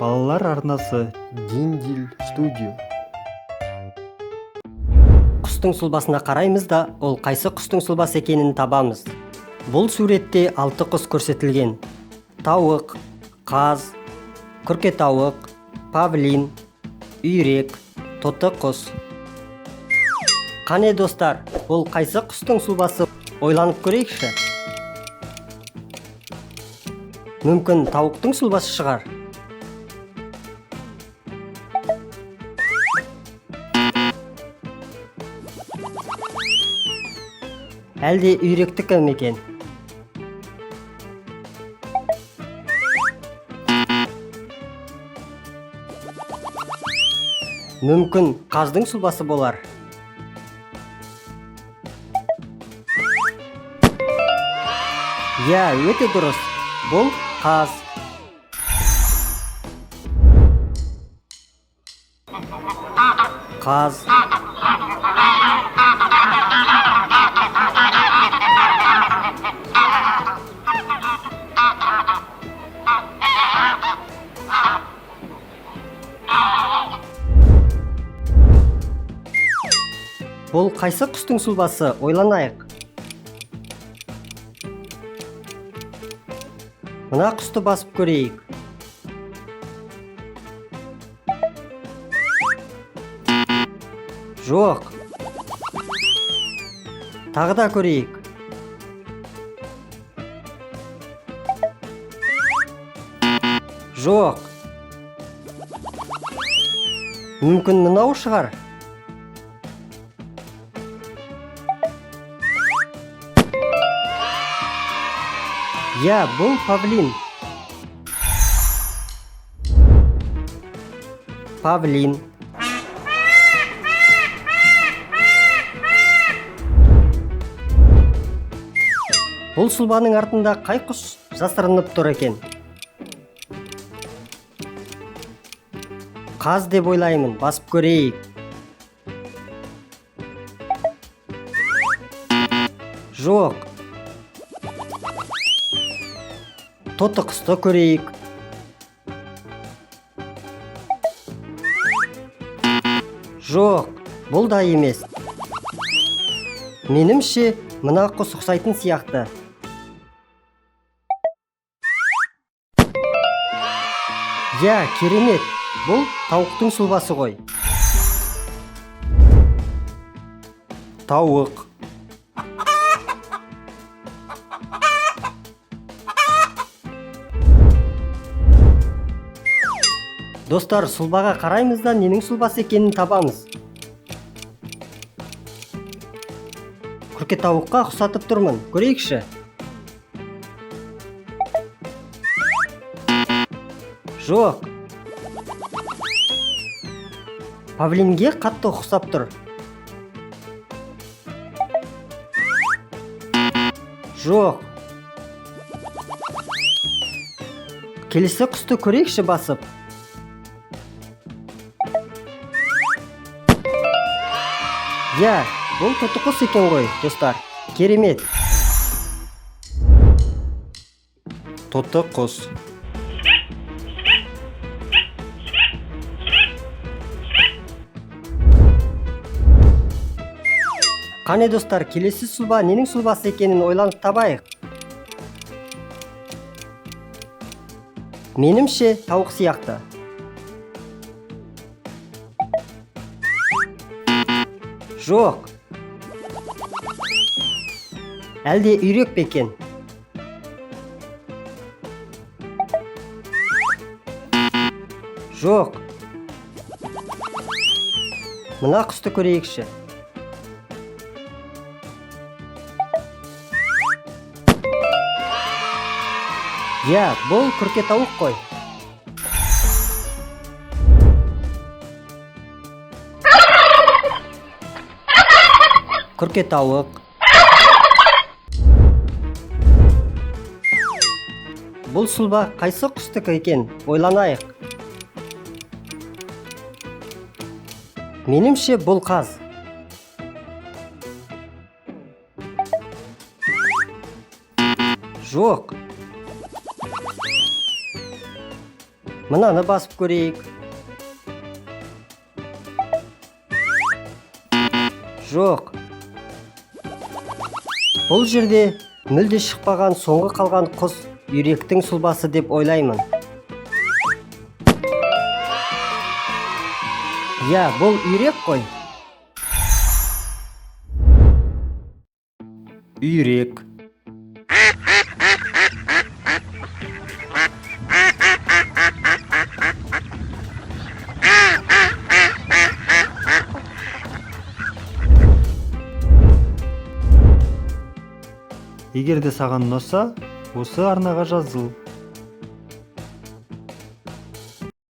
Балалар арнасы DINDIL STUDIO. Құстың сұлбасына қараймыз да, ол қайсы құстың сұлбасы екенін табамыз. Бұл суретте 6 құс көрсетілген. Тауық, қаз, күркетауық, павлин, үйрек, тоты құс. Қане достар, бұл қайсы құстың сұлбасы? Ойланып көрейікші. Мүмкін тауықтың сұлбасы шығар. Әлде үйректікі ме екен? Мүмкін қаздың сұлбасы болар. Я, өте дұрыс. Бұл қаз. Қаз. Бұл қайсы құстың сұлбасы? Ойланайық. Мына құсты басып көрейік. Жоқ. Тағы да көрейік. Жоқ. Мүмкін мынау шығар. Я, бұл павлин. Павлин. Бұл сұлбаның артында қай құс жасырынып тұр екен? Қаз деп ойлаймын, басып көрейік. Жоқ. Тоты құсты көрейік. Жоқ, бұл да емес. Менімше, мына құс ұқсайтын сияқты. Я, керемет. Бұл тауықтың сұлбасы ғой. Тауық. Достар, сұлбаға қараймыз да ненің сұлбасы екенін табамыз. Күркетауыққа ұқсатып тұрмын. Көрейікші. Жоқ. Павлинге қатты ұқсап тұр. Жоқ. Келесі құсты көрейікші басып. Я, бұл тоты құс екен ғой, достар. Керемет. Тоты құс. Қане достар, келесі сұлба ненің сұлбасы екенін ойланып табайық. Менімше тауық сияқты. Жоқ. Әлде үйрек пе екен? Жоқ. Мына құсты көрейікші. Я, бұл күркетауық қой. Күркетауық. Бұл сұлба қайсы құстікі екен? Ойланайық. Менімше бұл қаз. Жоқ. Мынаны басып көрейік. Жоқ. Бұл жерде мүлде шықпаған соңғы қалған құс үйректің сұлбасы деп ойлаймын. Я, бұл үйрек қой. Үйрек. Егер де саған ұнаса, осы арнаға жазыл.